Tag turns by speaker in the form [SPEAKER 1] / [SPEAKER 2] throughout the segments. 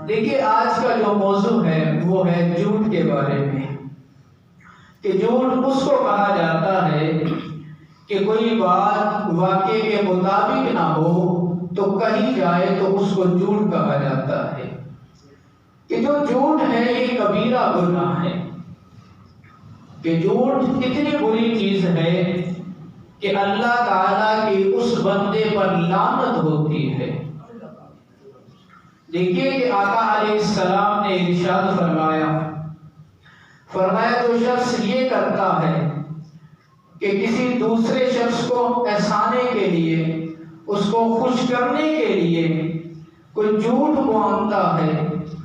[SPEAKER 1] دیکھیے آج کا جو موضوع ہے وہ ہے جھوٹ کے بارے میں، کہ جھوٹ اس کو کہا جاتا ہے کہ کوئی بات واقعے کے مطابق نہ ہو تو کہی جائے تو اس کو جھوٹ کہا جاتا ہے۔ کہ جو جھوٹ ہے یہ کبیرہ گناہ ہے، کہ جھوٹ اتنی بری چیز ہے کہ اللہ تعالیٰ کی اس بندے پر لعنت ہوتی ہے۔ دیکھیے کہ آقا علیہ السلام نے ارشاد فرمایا جو شخص یہ کرتا ہے کہ کسی دوسرے شخص کو احسانے کے لیے، اس کو خوش کرنے کے لیے کوئی جھوٹ باندھتا ہے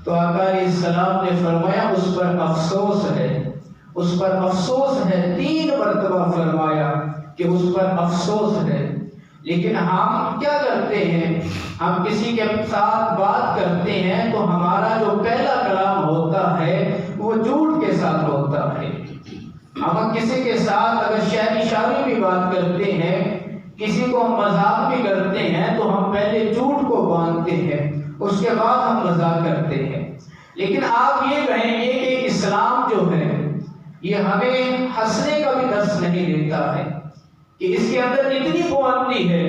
[SPEAKER 1] تو آقا علیہ السلام نے فرمایا اس پر افسوس ہے، اس پر افسوس ہے۔ 3 مرتبہ فرمایا کہ اس پر افسوس ہے۔ لیکن ہم کیا کرتے ہیں؟ ہم کسی کے ساتھ بات کرتے ہیں تو ہمارا جو پہلا کلام ہوتا ہے وہ جھوٹ کے ساتھ ہوتا ہے۔ ہم کسی کے ساتھ اگر شاعری بھی بات کرتے ہیں، کسی کو ہم مذاق بھی کرتے ہیں تو ہم پہلے جھوٹ کو باندھتے ہیں، اس کے بعد ہم مذاق کرتے ہیں۔ لیکن آپ یہ کہیں گے کہ اسلام جو ہے یہ ہمیں ہنسنے کا بھی درس نہیں دیتا ہے، کہ اس کے اندر اتنی پابندی ہے،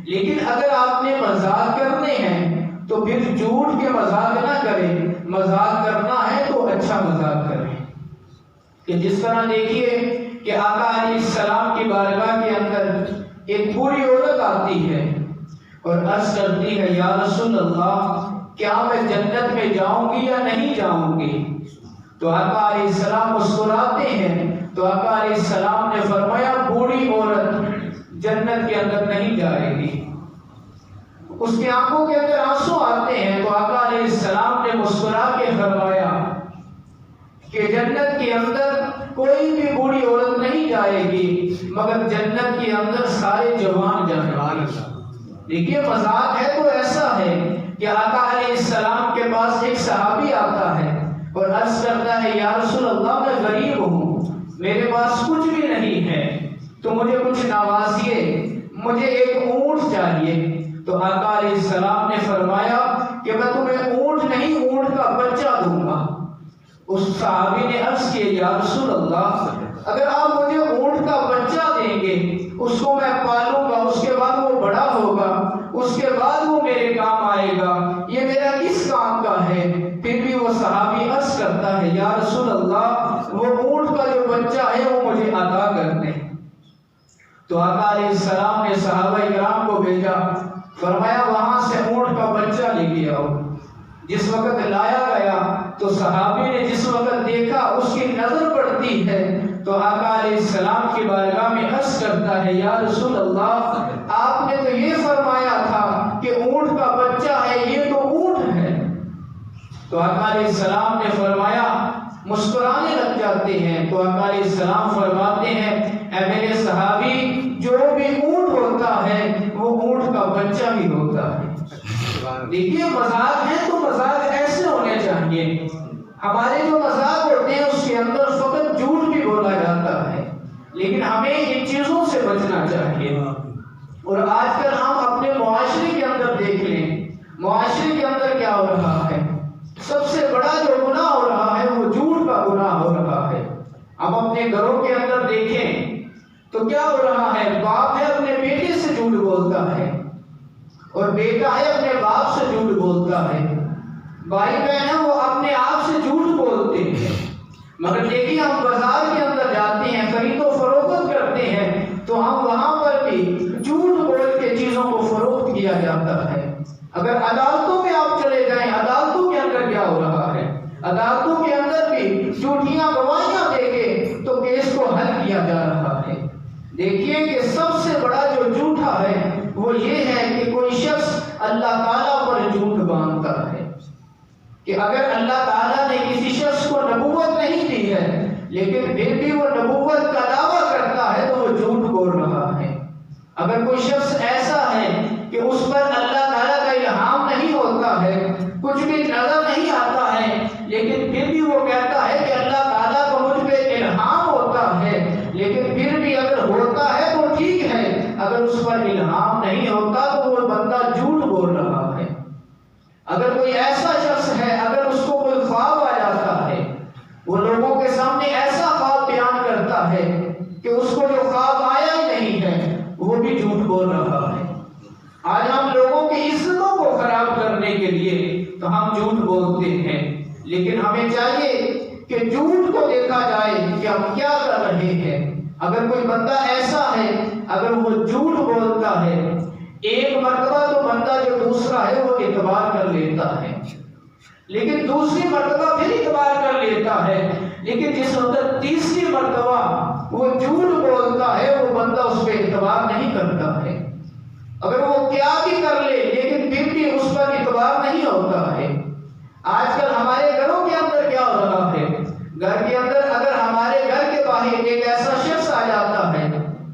[SPEAKER 1] لیکن اگر آپ نے مذاق کرنے ہیں تو پھر جھوٹ کے مذاق نہ کریں، مذاق کرنا ہے تو اچھا مذاق کریں۔ کہ جس طرح دیکھیے کہ آقا علیہ السلام کی بارگاہ کے اندر ایک بوڑھی عورت آتی ہے اور عرض کرتی ہے یا رسول اللہ کیا میں جنت میں جاؤں گی یا نہیں جاؤں گی؟ تو آقا علیہ السلام مسکراتے ہیں، تو آقا علیہ السلام نے فرمایا بوڑھی عورت جنت کے اندر نہیں جائے گی۔ اس کی آنکھوں کے اندر آنسو آتے ہیں تو آقا علیہ السلام نے مسکرا کے فرمایا کہ جنت کے اندر کوئی بھی بوڑھی عورت نہیں جائے گی، مگر جنت کے اندر سارے جوان جائیں گے۔ دیکھیے مذاق ہے تو ایسا ہے کہ آقا علیہ السلام کے پاس ایک صحابی آتا ہے اور عرض کرتا ہے یا رسول اللہ میں غریب ہوں، میرے پاس کچھ بھی نہیں ہے تو مجھے کچھ نوازیے، مجھے ایک اونٹ چاہیے۔ تو آقا علیہ السلام نے فرمایا کہ میں تمہیں اونٹ نہیں اونٹ کا بچہ دوں گا۔ اس صحابی نے عرض کیا یا رسول اللہ اگر آپ مجھے اونٹ کا بچہ دیں گے اس کو میں پالوں گا، اس کے بعد وہ بڑا ہوگا، اس کے بعد وہ میرے کام آئے گا، یہ میرا کس کام کا ہے؟ پھر بھی وہ صحابی عرض کرتا ہے یا رسول اللہ وہ اونٹ کا جو بچہ ہے وہ مجھے عطا کر دیں۔ تو آقا علیہ السلام نے صحابہ کرام کو بھیجا، فرمایا وہاں سے اونٹ کا بچہ لے کے آؤ۔ جس وقت لایا گیا تو صحابی نے جس وقت دیکھا اس کی نظر پڑتی ہے تو آقا علیہ السلام کی بارگاہ میں عرض کرتا ہے یا رسول اللہ آپ نے تو یہ فرمایا تھا کہ اونٹ کا بچہ ہے، یہ تو اونٹ ہے۔ تو آقا علیہ السلام نے فرمایا، مسکرانے لگ جاتے ہیں تو آقا علیہ السلام فرماتے ہیں اے میرے صحابی جو بھی اونٹ ہوتا ہے وہ اونٹ کا بچہ ہی ہوتا ہے۔ دیکھیے مذاق ہے تو مذاق ایسے ہونے چاہیے۔ ہمارے جو مذاق ہوتے ہیں اس کے اندر فقط جھوٹ بھی بولا جاتا ہے، لیکن ہمیں ان چیزوں سے بچنا چاہیے۔ اور آج کل ہم اپنے معاشرے کے اندر دیکھ لیں، معاشرے کے اندر کیا ہو رہا ہے؟ سب سے بڑا جو گناہ ہو رہا ہے وہ جھوٹ کا گناہ ہو رہا ہے۔ ہم اپنے گھروں کے اندر دیکھیں تو کیا ہو رہا ہے؟ باپ ہے اپنے بیٹے سے جھوٹ بولتا ہے اور بیٹا ہے اپنے باپ سے جھوٹ بولتا ہے، بھائی بہن ہے وہ اپنے آپ سے جھوٹ بولتے ہیں۔ مگر دیکھیے ہم بازار کے اندر جاتے ہیں، خرید و فروخت کرتے ہیں تو ہم وہاں پر بھی جھوٹ بول کے چیزوں کو فروخت کیا جاتا ہے۔ اگر عدالتوں میں آپ چلے جائیں، عدالتوں کے اندر کیا ہو رہا ہے؟ عدالتوں کے اندر بھی جھوٹیاں گواہیاں دے کے تو کیس کو حل کیا جا رہا ہے۔ دیکھیے کہ سب سے بڑا جو جھوٹا ہے وہ یہ ہے کہ کوئی شخص اللہ تعالیٰ پر جھوٹ باندھتا ہے، کہ اگر اللہ تعالیٰ نے کسی شخص کو نبوت نہیں دی ہے لیکن پھر بھی وہ نبوت کا دعویٰ کرتا ہے تو وہ جھوٹ بول رہا ہے۔ اگر کوئی شخص ایسا ہے کہ اس پر اللہ تعالیٰ کا الہام نہیں ہوتا ہے، کچھ بھی نظر نہیں آتا ہے، لیکن پھر بھی وہ کہتا ہے کہ اللہ تعالیٰ کو مجھ پہ الہام ہوتا ہے، لیکن پھر بھی اگر ہوتا ہے تو ٹھیک ہے، اگر اس پر الہام نہیں ہوتا تو وہ بندہ جھوٹ بول رہا ہے۔ اگر اگر کوئی ایسا شخص ہے، اگر اس کو کوئی خواب آ جاتا ہے، وہ لوگوں کے سامنے ایسا خواب بیان کرتا ہے کہ اس کو جو خواب آیا ہی نہیں ہے، وہ بھی جھوٹ بول رہا ہے۔ آج ہم لوگوں کی عزتوں کو خراب کرنے کے لیے تو ہم جھوٹ بولتے ہیں، لیکن ہمیں چاہیے کہ جھوٹ کو دیکھا جائے کہ ہم کیا کر رہے ہیں۔ اگر کوئی بندہ ایسا ہے، اگر وہ جھوٹ بولتا ہے، ایک مرتبہ تو بندہ جو دوسرا ہے وہ اعتبار کر لیتا ہے، لیکن دوسری مرتبہ پھر اعتبار کر لیتا ہے، لیکن جس وقت تیسری مرتبہ وہ جھوٹ بولتا ہے وہ بندہ اس پہ اعتبار نہیں کرتا ہے۔ اگر وہ کیا بھی کر لے لیکن پھر بھی اس پر اعتبار نہیں ہوتا ہے۔ آج کل ہمارے گھروں کے اندر کیا ہو رہا ہے، گھر کے اندر اگر ہمارے گھر کے باہر ایک ایسا شخص آ جاتا ہے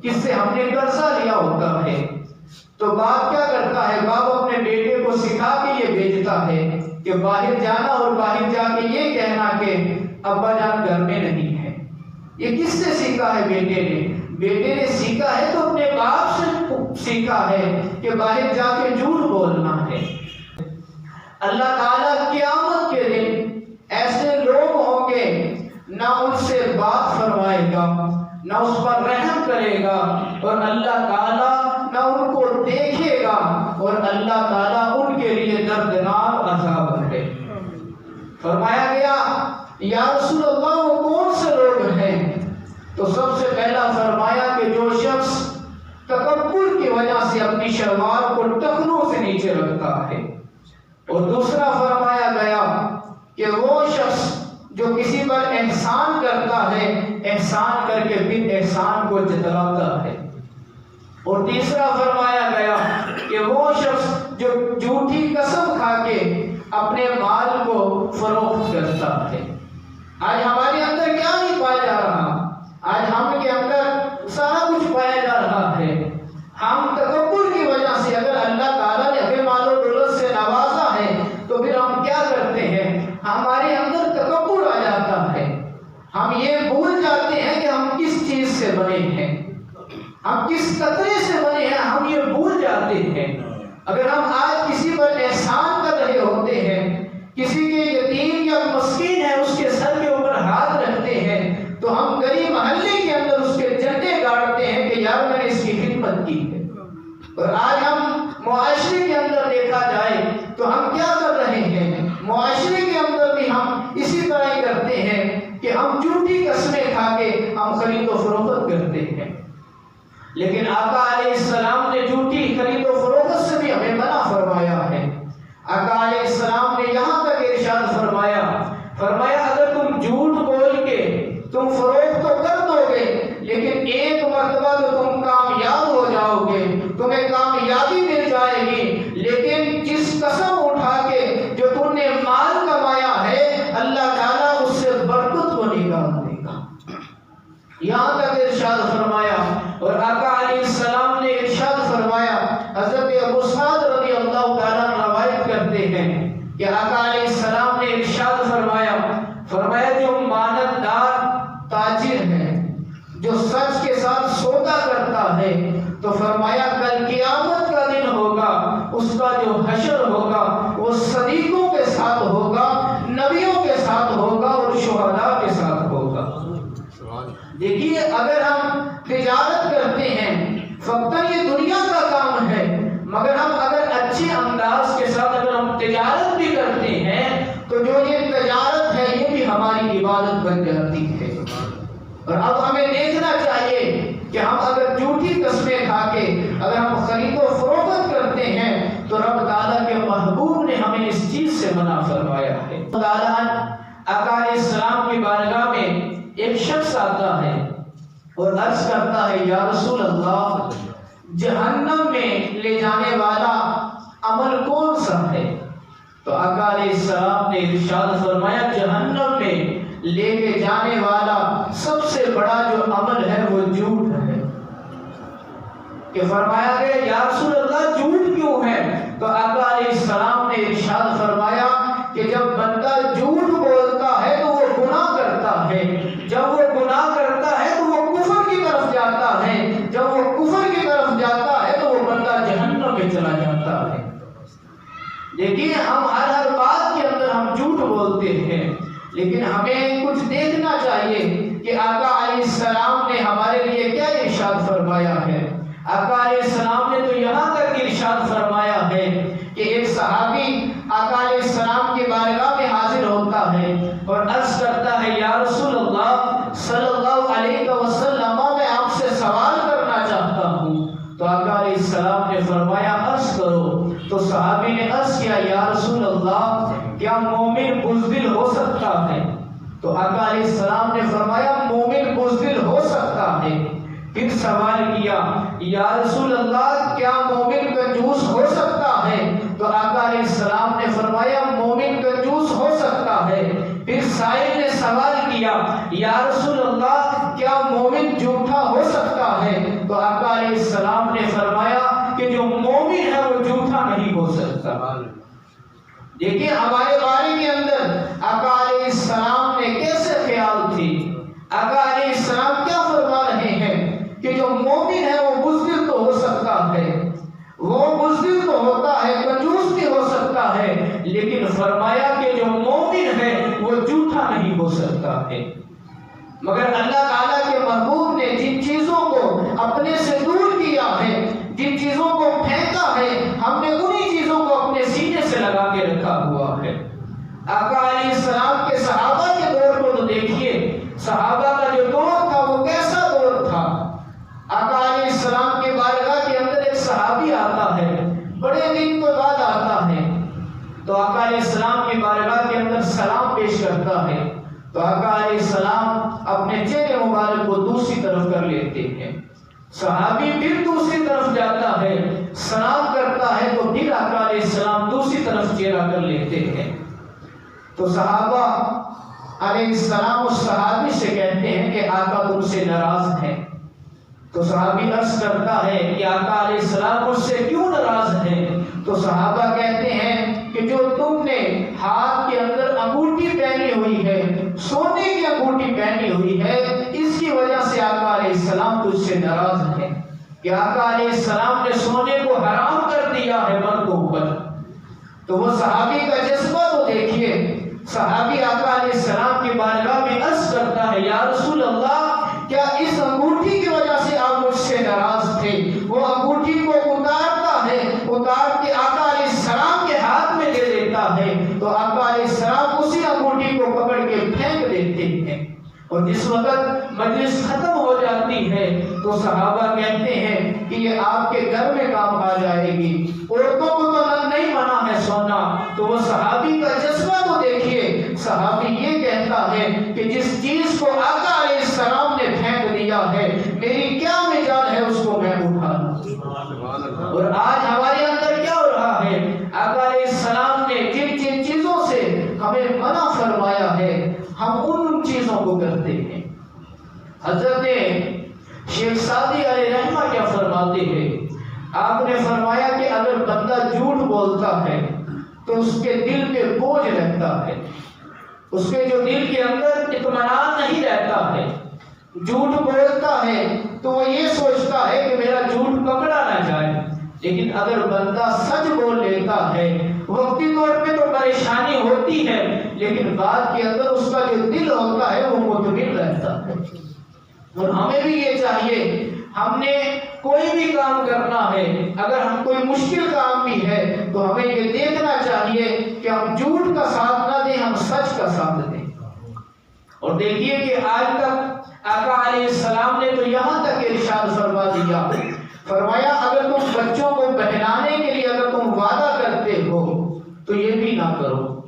[SPEAKER 1] جس سے ہم نے قرضہ لیا ہوتا ہے، تو باپ کیا کرتا ہے، باپ اپنے بیٹے کو سکھا کے یہ بھیجتا ہے کہ باہر جانا اور باہر جا کے یہ کہنا کہ ابا جان گھر میں نہیں ہے۔ یہ کس سے سیکھا ہے؟ بیٹے نے سیکھا ہے تو اپنے باپ سے سیکھا ہے کہ باہر جا کے جھوٹ بولنا ہے۔ اللہ تعالیٰ قیامت کے دن ایسے لوگ ہوں گے، نہ ان سے بات فرمائے گا، نہ اس پر رحم کرے گا، اور اللہ تعالیٰ نہ ان کو دیکھے گا، اور اللہ تعالیٰ ان کے لیے دردناک عذاب ہے۔ فرمایا گیا یا رسول اللہ وہ کون سے لوگ ہیں؟ تو سب سے پہلا فرمایا کہ جو شخص تکبر کی وجہ سے اپنی شلوار کو ٹخنوں سے نیچے رکھتا ہے، اور دوسرا فرمایا گیا کہ وہ شخص جو کسی پر احسان کرتا ہے، احسان کر کے پھر احسان کو جتلاتا ہے، اور تیسرا فرمایا گیا کہ وہ شخص جو جھوٹی قسم کھا کے اپنے مال کو فروخت کرتا ہے۔ آج ہمارے اندر کیا نہیں پایا جا رہا؟ آج ہم کے اندر سارا کچھ پایا جا رہا ہے۔ ہم تکبر کی وجہ سے، اگر اللہ تعالیٰ نے ہمیں مال و دولت سے نوازا ہے تو پھر ہم کیا کرتے ہیں؟ ہمارے اندر تکبر آ جاتا ہے، ہم یہ بھول جاتے ہیں کہ ہم کس چیز سے بنے ہیں، ہم کس قطرے سے بنے ہیں، ہم یہ بھول جاتے ہیں۔ اگر ہم آج کسی پر احسان کر رہے ہوتے ہیں، کسی کے یتیم یا مسکین ہے اس کے سر کے اوپر ہاتھ رکھتے ہیں، تو ہم گلی محلے کے اندر اس کے جھنڈے گاڑتے ہیں کہ یار میں نے اس کی خدمت کی ہے۔ اور آج ہم معاشرے کے اندر دیکھا جائے تو ہم کیا کر رہے ہیں؟ معاشرے کے اندر بھی ہم اسی طرح ہی کرتے ہیں کہ ہم جھوٹی قسمیں کھا کے ہم خرید و فروخت کرتے ہیں، لیکن آقا علیہ السلام نے جھوٹی خرید و فروخت سے بھی ہمیں منع فرمایا ہے۔ آقا علیہ السلام نے یہاں تک ارشاد فرمایا اگر تم جھوٹ بول کے تم فروخت تو کر دو گے، لیکن ایک مرتبہ تو تم کامیاب ہو جاؤ گے، تمہیں کامیابی مل جائے گی، لیکن جس قسم اٹھا کے جو تم نے مال کمایا ہے اللہ تعالیٰ اس سے برکت کو نکال دے گا۔ یہاں تک ارشاد فرمایا، اور آقا علیہ السلام نے ارشاد فرمایا، حضرت ابو سعد رضی اللہ تعالیٰ روایت کرتے ہیں کہ آقا علیہ السلام نے ارشاد فرمایا جو مانتدار تاجر ہے، جو سچ کے ساتھ سودا کرتا ہے، تو فرمایا کل قیامت کا دن ہوگا، اس کا جو حشر ہوگا وہ صدیقوں کے ساتھ ہوگا، نبیوں کے ساتھ ہوگا اور شہداء کے ساتھ ہوگا۔ دیکھیے اگر ہم تجارت کرتے ہیں، فقط یہ دنیا کا کام ہے، مگر ہم اگر اچھے انداز کے ساتھ اگر ہم تجارت بھی کرتے ہیں تو جو یہ تجارت ہے یہ بھی ہماری عبادت بن جاتی ہے۔ اور اب ہمیں دیکھنا چاہیے کہ ہم اگر جھوٹی قسمیں کھا کے اگر ہم خرید و فروخت کرتے ہیں تو رب تعالیٰ کے محبوب نے ہمیں اس چیز سے منع فرمایا ہے۔ آقا علیہ السلام کی بارگاہ میں ایک شخص آتا ہے اور عرض کرتا ہے یا رسول اللہ جہنم میں لے جانے والا عمل کون سا ہے؟ تو آقا علیہ السلام نے ارشاد فرمایا جہنم میں لے کے جانے والا سب سے بڑا جو عمل ہے وہ جھوٹ ہے۔ کہ فرمایا گیا یا رسول اللہ جھوٹ کیوں ہے؟ تو آقا علیہ السلام نے ارشاد فرمایا کہ جب بندہ جھوٹ بولتا ہے تو وہ گناہ کرتا ہے، جب وہ گناہ کرتا ہے تو وہ کفر کی طرف جاتا ہے، جب وہ کفر کی طرف جاتا ہے تو وہ بندہ جہنم میں چلا جاتا ہے۔ دیکھیے ہم ہر لیکن ہمیں کچھ دیکھنا چاہیے کہ آقا علیہ السلام نے ہمارے لیے کیا ارشاد فرمایا ہے۔ آقا علیہ السلام نے تو یہاں تک ارشاد فرمایا ہے کہ ایک صحابی آقا علیہ السلام کی بارگاہ میں حاضر ہوتا ہے اور عرض کرتا ہے یا رسول اللہ صلی اللہ علیہ وسلم میں آپ سے سوال کرنا چاہتا ہوں۔ تو آقا علیہ السلام نے فرمایا عرض کرو۔ تو صحابی نے عرض کیا یا رسول اللہ کیا مومن بزدل ہو سکتا ہے؟ تو آقا علیہ السلام نے فرمایا مومن بزدل ہو سکتا ہے۔ پھر سوال کیا یا رسول اللہ کیا مومن کنجوس ہو سکتا ہے؟ تو آقا علیہ السلام نے فرمایا مومن کنجوس ہو سکتا ہے۔ پھر سائل نے سوال کیا یا رسول اللہ کیا مومن جھوٹا ہو سکتا ہے؟ تو آقا علیہ السلام نے فرمایا کہ جو مومن ہے وہ جھوٹا نہیں ہو سکتا۔ دیکھیں ہمارے بارے کے اندر آقا علیہ السلام نے کیسے خیال تھی۔ آقا علیہ السلام کیا فرما رہے ہیں کہ جو مومن ہے وہ بزدل تو ہو سکتا ہے، وہ بزدل تو ہوتا ہے، کنجوس بھی ہو سکتا ہے، لیکن فرمایا کہ جو مومن ہے وہ جھوٹا نہیں ہو سکتا ہے۔ مگر اللہ تعالیٰ کے محبوب نے جن چیزوں کو اپنے سے دور کیا ہے، جن چیزوں کو پھینکا ہے، ہم نے انہی چیزوں کو اپنے سینے سے لگا کے رکھا ہوا ہے۔ آقا علیہ السلام کے صحابہ کے دور کو تو دیکھیے، صحابہ کا جو دور تھا وہ کیسا دور تھا۔ آقا علیہ السلام کے بارگاہ کے اندر ایک صحابی آتا ہے، بڑے دن کے بعد آتا ہے، تو آقا علیہ السلام کی بارگاہ کے اندر سلام پیش کرتا ہے، تو آقا علیہ السلام اپنے چہرے مبارک کو دوسری طرف کر لیتے ہیں۔ صحابی پھر دوسری طرف جاتا ہے، سلام کرتا ہے، تو پھر آقا علیہ السلام دوسری طرف چہرہ کر لیتے ہیں۔ تو صحابہ علیہ السلام اس صحابی سے کہتے ہیں کہ آقا تم سے ناراض ہیں۔ تو صحابی عرض کرتا ہے کہ آقا علیہ السلام مجھ سے کیوں ناراض ہیں؟ تو صحابہ کہتے ہیں کہ جو تم نے ہاتھ کے اندر انگوٹھی پہنی ہوئی ہے، سونے کی انگوٹھی پہنی ہوئی ہے، اس کی وجہ سے آقا علیہ السلام تجھ سے ناراض ہیں کہ آقا علیہ السلام نے سونے کو حرام کر دیا ہے مردوں پر۔ تو وہ صحابی کا جذبہ تو دیکھیے، صحابی آقا علیہ السلام کی بارگاہ میں عرض کرتا ہے یا رسول اللہ کیا اس انگوٹھی کی وجہ سے آپ مجھ سے ناراض تھے؟ وہ انگوٹھی کو اتارتا ہے، اتار کے آقا علیہ السلام کے ہاتھ میں دے دیتا ہے، تو آقا علیہ السلام اسی انگوٹھی کو پکڑ کے پھینک دیتے ہیں۔ اور جس وقت مجلس ختم ہو جاتی ہے تو صحابہ کہتے ہیں کہ یہ آپ کے گھر میں کام آ جائے گی، عورتوں کو تو نہیں منع ہے سونا۔ تو وہ صحابی کا جذبہ تو دیکھیے، صحابی یہ کہتا ہے کہ جس چیز کو آقا علیہ السلام نے پھینک دیا ہے، میری کیا مجال ہے اس کو میں اٹھا لوں۔ اور آج ہمارے اندر کیا ہو رہا ہے؟ آقا علیہ السلام نے جن جن چیزوں سے ہمیں منع فرمایا ہے ہم ان چیزوں کو کرتے ہیں۔ حضرت شیخ سعدی علیہ رحمہ کیا فرماتے ہیں؟ آپ نے فرمایا کہ اگر بندہ جھوٹ بولتا ہے تو اس کے دل پہ بوجھ رہتا ہے، اس کے جو دل کے اندر اطمینان نہیں رہتا ہے۔ جھوٹ بولتا ہے تو وہ یہ سوچتا ہے کہ میرا جھوٹ پکڑا نہ جائے، لیکن اگر بندہ سچ بول لیتا ہے وقتی طور پہ تو پریشانی ہوتی ہے، لیکن بعد کے اندر اس کا جو دل ہوتا ہے وہ مطمئن رہتا ہے۔ اور ہمیں بھی یہ چاہیے، ہم نے کوئی بھی کام کرنا ہے، اگر ہم کوئی مشکل کام بھی ہے تو ہمیں یہ دیکھنا چاہیے کہ ہم جھوٹ کا ساتھ نہ دیں، ہم سچ کا ساتھ دیں۔ اور دیکھیے کہ آج تک آقا علیہ السلام نے تو یہاں تک ارشاد فرما دیا، فرمایا اگر تم بچوں کو بہلانے کے لیے اگر تم وعدہ کرتے ہو تو یہ بھی نہ کرو،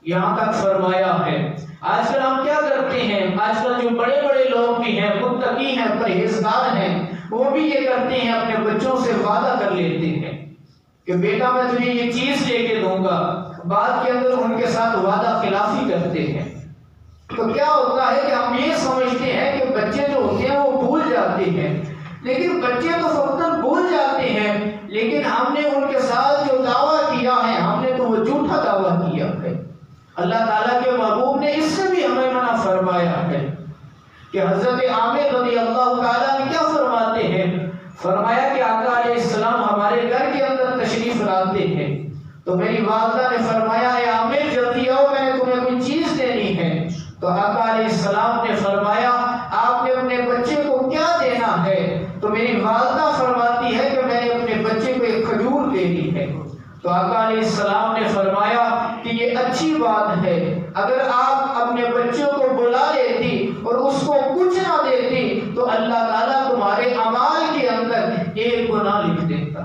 [SPEAKER 1] یہاں تک فرمایا ہے۔ آج کل ہم کیا کرتے ہیں؟ آج کل جو بڑے بڑے لوگ بھی ہیں، متقی ہیں، پرہیزگار ہیں، وہ بھی یہ کرتے ہیں، اپنے بچوں سے وعدہ کر لیتے ہیں کہ بیٹا میں تجھے یہ چیز لے کے دوں گا، بعد کے اندر ان کے ساتھ وعدہ خلافی کرتے ہیں۔ تو کیا ہوتا ہے کہ ہم یہ سمجھتے ہیں کہ بچے جو ہوتے ہیں وہ بھول جاتے ہیں، لیکن بچے تو فوراً بھول جاتے ہیں، لیکن ہم نے ان کے ساتھ جو دعویٰ کیا ہے ہم نے تو وہ جھوٹا دعویٰ کیا ہے۔ اللہ تعالیٰ کے محبوب نے اس سے بھی ہمیں منع فرمایا ہے کہ حضرت عامر رضی اللہ تعالیٰ نے کیا فرماتے ہیں؟ فرمایا کہ آقا علیہ السلام ہمارے گھر کے اندر تشریف لاتے ہیں تو میری والدہ نے فرمایا اے عامر جلدی آؤ، میں نے تمہیں کوئی چیز دینی ہے۔ تو آقا علیہ السلام نے فرمایا آپ نے اپنے بچے کو کیا دینا ہے؟ تو میری والدہ فرماتی ہے کہ میں نے اپنے بچے کو ایک کھجور دے دی ہے۔ تو آقا علیہ السلام نے فرمایا کہ یہ اچھی بات ہے، اگر آپ اپنے بچوں کو بلا لیتی اور اس کو کچھ نہ دیتی تو اللہ تعالیٰ تمہارے اعمال کے اندر ایک گناہ لکھ دیتا۔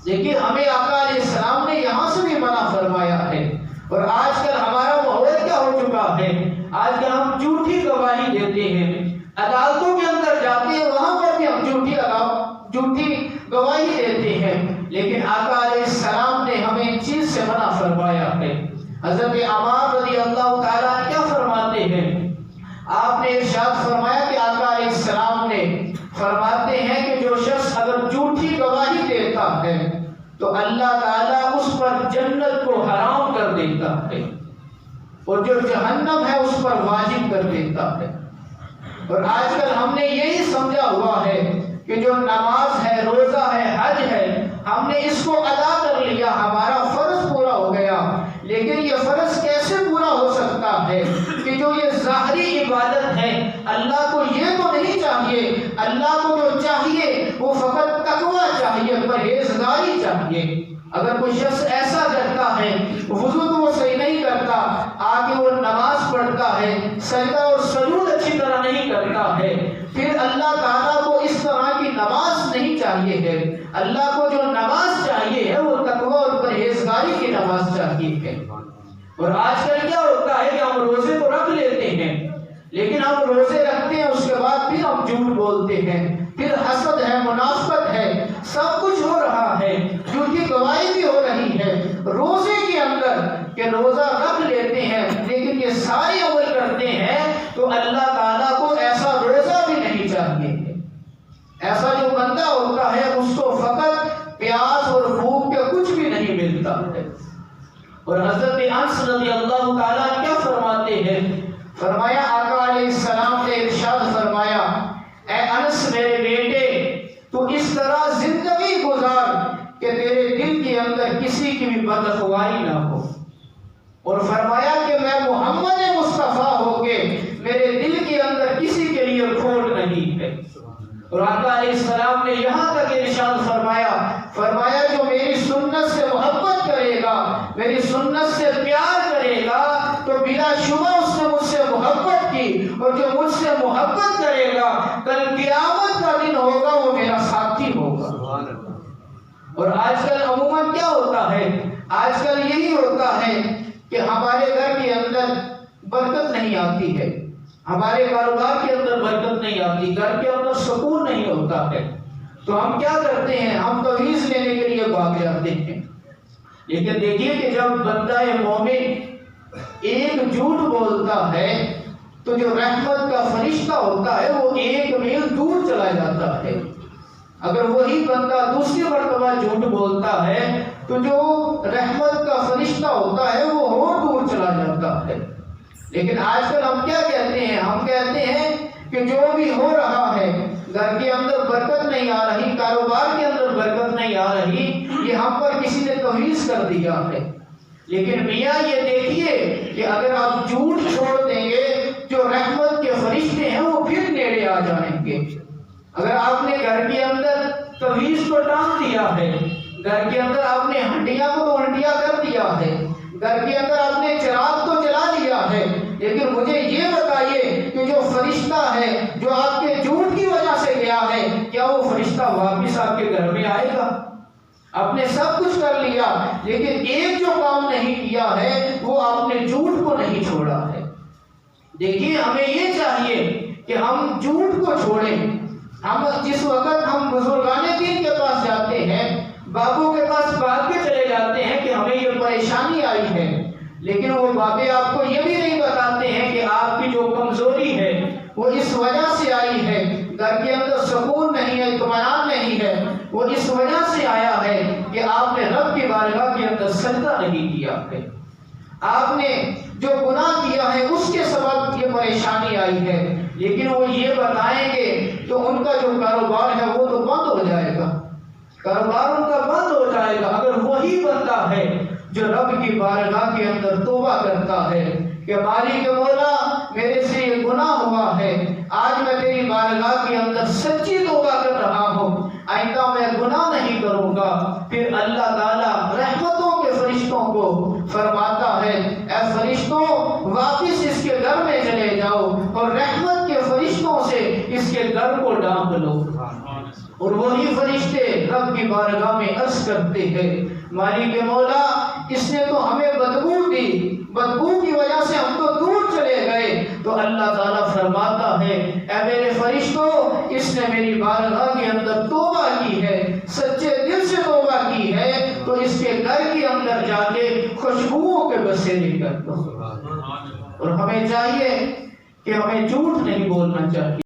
[SPEAKER 1] لیکن ہمیں آقا علیہ السلام نے یہاں سے بھی منع فرمایا ہے۔ اور آج کل ہمارا ماحول کیا ہو چکا ہے؟ آج کل ہم جھوٹی گواہی دیتے ہیں، عدالتوں کے اندر جاتے ہیں، وہاں پر بھی ہم جھوٹی گواہی دیتے ہیں۔ لیکن آقا علیہ السلام نے ہمیں ان چیز سے منع فرمایا ہے۔ حضرت عمار رضی اللہ تعالیٰ کیا فرماتے ہیں؟ آپ نے ارشاد فرمایا کہ آقا علیہ السلام نے فرماتے ہیں کہ جو شخص اگر جھوٹی گواہی دیتا ہے تو اللہ تعالیٰ اس پر جنت کو حرام کر دیتا ہے اور جو جہنم ہے اس پر واجب کر دیتا ہے۔ اور آج کل ہم نے یہی سمجھا ہوا ہے کہ جو نماز ہے، روزہ ہے، حج ہے، ہم نے اس کو ادا کر لیا، ہمارا فرض پورا ہو گیا۔ لیکن یہ فرض کیسے پورا ہو سکتا ہے کہ جو یہ ظاہری عبادت ہے اللہ کو یہ تو نہیں چاہیے، اللہ کو جو چاہیے وہ فقط تقویٰ چاہیے، پرہیزگاری چاہیے۔ اگر کوئی شخص ایسا کرتا ہے، وضو تو وہ صحیح نہیں کرتا، آگے وہ نماز پڑھتا ہے، سجدہ اور سجود اچھی طرح نہیں کرتا ہے، پھر اللہ تعالیٰ کو اس طرح کی نماز نہیں چاہیے ہے۔ اللہ کو جو نماز چاہیے ہے وہ تقویٰ اور پرہیزگاری کی نماز چاہیے ہے۔ اور آج کل کیا ہوتا ہے کہ ہم روزے تو رکھ لیتے ہیں، لیکن ہم روزے رکھتے ہیں اس کے بعد پھر ہم جھوٹ بولتے ہیں، پھر حسد ہے، منافقت ہے، سب کچھ ہو رہا ہے، جھوٹی گواہی بھی ہو رہی ہے روزے کے اندر کہ روزہ رکھ لیتے ہیں لیکن یہ سارے عمل کرتے ہیں تو اللہ تعالیٰ کو ایسا روزہ بھی نہیں چاہیے۔ ایسا جو بندہ ہوتا ہے اس کو فقط پیاس اور بھوک کے کچھ بھی نہیں ملتا ہے۔ اور حضرت انس رضی اللہ تعالیٰ کیا فرماتے ہیں؟ فرمایا آقا علیہ السلام نے ارشاد فرمایا اے انس میرے بیٹے تو اس طرح زندگی گزار کہ تیرے دل کے اندر کسی کی بھی بدخواہی نہ ہو، اور فرمایا کہ میں محمد مصطفیٰ ہو کے میرے دل کے اندر کسی کے لیے کھوٹ نہیں ہے۔ اور آقا علیہ السلام نے یہاں تک ارشاد فرمایا جو میری سنت سے محبت کرے گا، میری سنت سے پیار کرے گا تو بلا شبہ اس نے مجھ سے محبت کی، اور جو مجھ سے محبت کرے گا کل قیامت کا دن ہوگا وہ میرا ساتھی ہوگا۔ اور آج کل عموماً کیا ہوتا ہے؟ آج کل یہی ہوتا ہے کہ ہمارے گھر کے اندر برکت نہیں آتی ہے، ہمارے کاروبار کے اندر برکت نہیں آتی، گھر کے اندر سکون نہیں ہوتا ہے، تو ہم کیا کرتے ہیں؟ ہم تویز لینے کے لیے بھاگ جاتے ہیں۔ لیکن دیکھیے کہ جب بندہ مومن ایک جھوٹ بولتا ہے تو جو رحمت کا فرشتہ ہوتا ہے وہ 1 میل دور چلا جاتا ہے۔ اگر وہی بندہ دوسری مرتبہ جھوٹ بولتا ہے تو جو رحمت کا فرشتہ ہوتا ہے وہ اور دور چلا جاتا ہے۔ لیکن آج کل ہم کیا کہتے ہیں؟ ہم کہتے ہیں کہ جو بھی ہو رہا ہے، گھر کے اندر برکت نہیں آ رہی، کاروبار کے اندر برکت نہیں آ رہی، یہ ہم پر کسی نے توہین کر دیا ہے۔ لیکن میاں یہ دیکھیے کہ اگر آپ جھوٹ چھوڑ دیں گے جو رحمت کے فرشتے ہیں وہ پھر نیڑے آ جائیں گے۔ اگر آپ نے گھر کے اندر توہین کو ٹانگ دیا ہے، گھر کے اندر آپ نے ہنڈیاں کو تو الٹیا کر دیا ہے، گھر کے اندر آپ نے چراغ تو جلا لیا ہے، لیکن مجھے یہ بتائیے کہ جو فرشتہ ہے جو آپ کے جھوٹ کی وجہ سے گیا ہے، کیا وہ فرشتہ واپس آپ کے گھر میں آئے گا؟ آپ نے سب کچھ کر لیا لیکن ایک جو کام نہیں کیا ہے وہ آپ نے جھوٹ کو نہیں چھوڑا ہے۔ دیکھیے ہمیں یہ چاہیے کہ ہم جھوٹ کو چھوڑیں۔ ہم جس وقت ہم بزرگان دین کے پاس جاتے ہیں، بابوں کے پاس بات کے چلے جاتے ہیں کہ ہمیں یہ پریشانی آئی ہے، لیکن وہ بابے آپ کو یہ بھی نہیں بتاتے ہیں کہ آپ کی جو کمزوری ہے وہ اس وجہ سے آئی ہے، گھر کے اندر سکون نہیں ہے، اطمینان نہیں ہے، وہ اس وجہ سے آیا ہے کہ آپ نے رب کی بارگاہ کے اندر سجدہ نہیں کیا ہے، آپ نے جو گناہ کیا ہے اس کے سبب یہ پریشانی آئی ہے۔ لیکن وہ یہ بتائیں گے تو ان کا جو کاروبار ہے وہ تو بند ہو جائے گا، کاروبار ان کا بند ہو جائے گا۔ اگر وہی بندہ ہے جو رب کی بارگاہ کے اندر توبہ کرتا ہے، کہ مالک مولا میرے سے یہ گناہ ہوا ہے، آج میں تیری بارگاہ کے اندر سچی توبہ کر رہا ہوں، آئندہ میں گناہ نہیں کروں گا۔ پھر اللہ تعالیٰ رحمتوں کے فرشتوں کو فرماتا ہے اے فرشتوں واپس اس کے گھر میں چلے جاؤ اور رحمت کے فرشتوں سے اس کے گھر کو ڈھانپ لو۔ اور وہی فرشتے رب کی بارگاہ میں عرض کرتے ہیں مالک مولا اس نے تو ہمیں بدبو دی، بدبو کی وجہ سے ہم تو دور چلے گئے۔ تو اللہ تعالیٰ فرماتا ہے اے میرے فرشتوں اس نے میری بارگاہ کے اندر توبہ کی ہے، سچے دل سے توبہ کی ہے، تو اس کے گھر کے اندر جا کے خوشبوؤں کے بسیرے کر دو۔ اور ہمیں چاہیے کہ ہمیں جھوٹ نہیں بولنا چاہیے۔